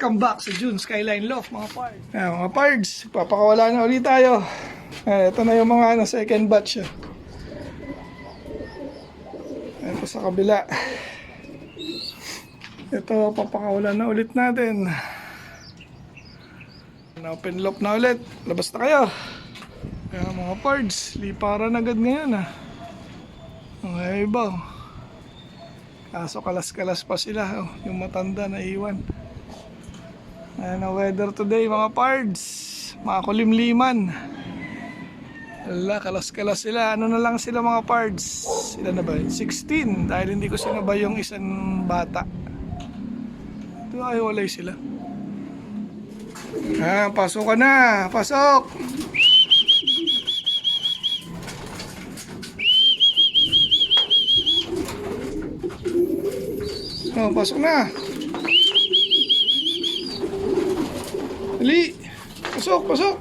Welcome back sa June Skyline Loft mga pards. Mga pards, papakawala na ulit tayo. Ito na yung mga second batch. Ito sa kabila. Ito, papakawala na ulit natin. Open loft na ulit. Labas na kayo. Kaya mga pards, liparan agad ngayon Mga iba kaso kalas-kalas pa sila yung matanda na iwan. Ayan ang weather today mga pards, makulimliman. Wala, kalas-kalas sila. Ano na lang sila mga pards, sila na ba? 16 dahil hindi ko sinabay yung isang bata. Ito ay walay sila. Pasok ka na, pasok. Pasok na. Dali. Pasok, pasok.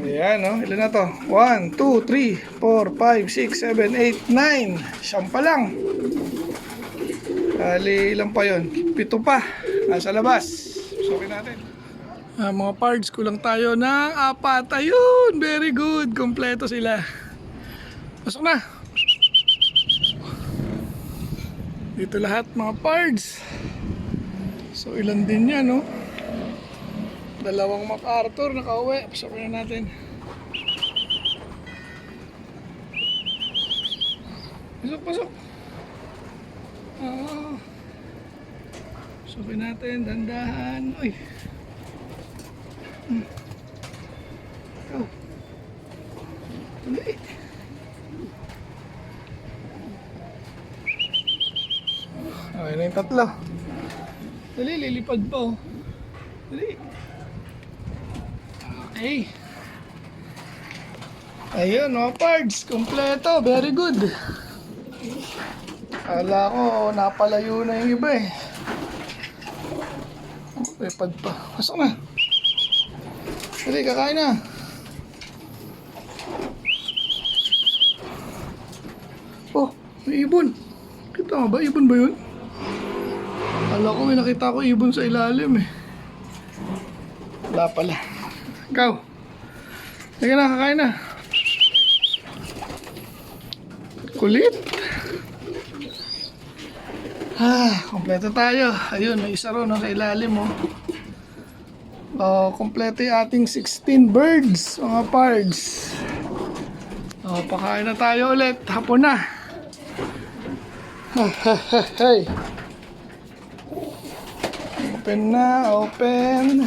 Ayan, ilan na to? 1, 2, 3, 4, 5, 6, 7, 8, 9. Siyam pa lang. Dali, ilan pa yun? 7 pa. Nasa labas. Pasukin natin. Mga pards, kulang tayo ng 4. Ayun, very good. Kompleto sila. Pasok na. Dito lahat mga pards. So ilan din yan, no? 2 MacArthur nakauwi. Pasokin na natin. Pasok, pasok. Pasokin natin, dandahan. Uy. Oh. Tuloy. Okay na yung 3. Dali, lilipad pa Dali. Okay. Ayun, mga pards, kompleto, very good. Kala ko napalayo na yung iba Lipad pa. Pasok na. Dali, kakain na. Oh, may ibon. Kita nga ba? Ibon ba yun? Kala ko may nakita ko ibon sa ilalim Wala pala. Ikaw. Sige na, kakain na. Kulit. Kompleto tayo. Ayun, may isa ron sa ilalim kompleto yung ating 16 birds, mga pards. Pakain na tayo ulit. Hapon na. Hey. Open na, open.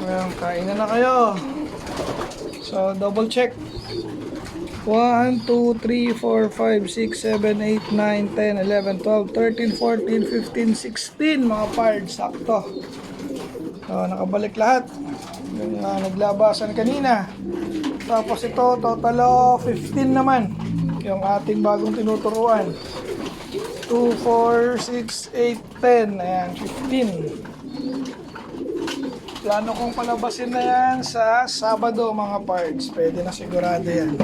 Ayan, kain na kayo. So, double check. 1, 2, 3, 4, 5, 6, 7, 8, 9, 10, 11, 12, 13, 14, 15, 16 mga pards, sakto. So, nakabalik lahat. Yung naglabasan kanina. Tapos ito, total of 15 naman. Yung ating bagong tinuturuan. 2, 4, 6, 8, 10. Ayan, 15. Plano kong palabasin na yan sa Sabado mga pards. Pwede na sigurado yan.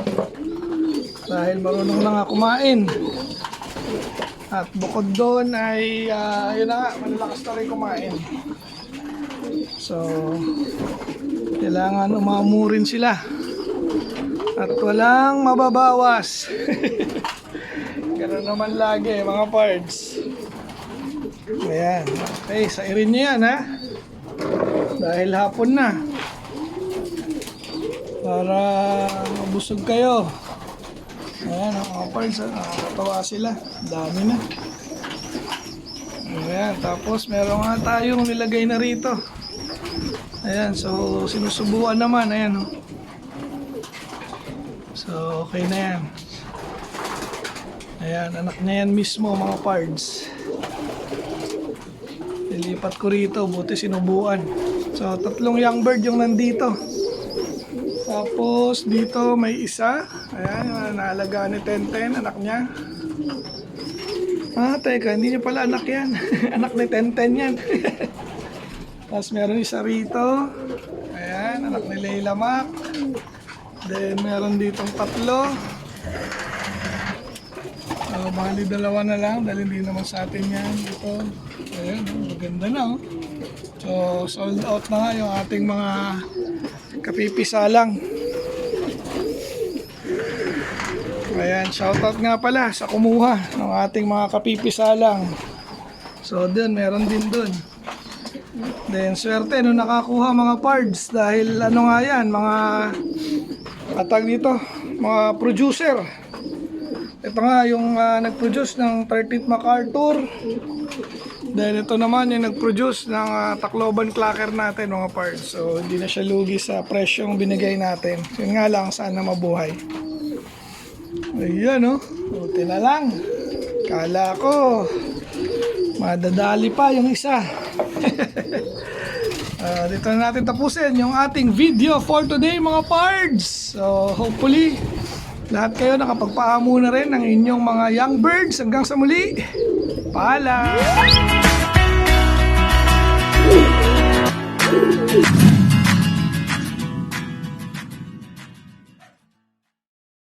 Dahil marunong na nga kumain. At bukod doon ay yun na nga, malalakas na rin kumain. So kailangan umamurin sila at walang mababawas. Ganoon naman lagi mga pards. Ayan, okay, sairin nyo yan dahil hapon na para mabusog kayo. Ayan, mga pards, nakakatawa sila. Dami na. Ayan, tapos meron nga tayong nilagay na rito. Ayan, so sinusubuan naman. Ayan, So, okay na yan. Ayan, anak na yan mismo mga pards. Nilipat ko rito, buti sinubuan. So, 3 young bird yung nandito. Tapos dito may isa. Ayan, naalagaan ni Tenten, anak niya. Teka, hindi niya pala anak yan. Anak ni Tenten yan. Tapos meron isa rito. Ayan, anak ni Leila Mac. Then meron ditong tatlo. Bali dalawa na lang dahil hindi naman sa atin yan dito. Ayun, maganda na oh. So sold out na nga yung ating mga kapipisalang. Ayan, shoutout nga pala sa kumuha ng ating mga kapipisalang. So dun, meron din dun. Then swerte nung nakakuha mga parts dahil ano nga yan, mga atag dito, mga producer. Ito nga yung nag-produce ng 13th MacArthur. Then ito naman yung nag-produce ng Tacloban Clacker natin mga parts. So hindi na siya lugi sa presyong binigay natin. Yun nga lang, sana mabuhay. Ayan oh, buti na lang. Kala ko madadali pa yung isa. Dito na natin tapusin yung ating video for today mga pards. So hopefully lahat kayo nakapagpaamo na rin ng inyong mga young birds. Hanggang sa muli, paalam!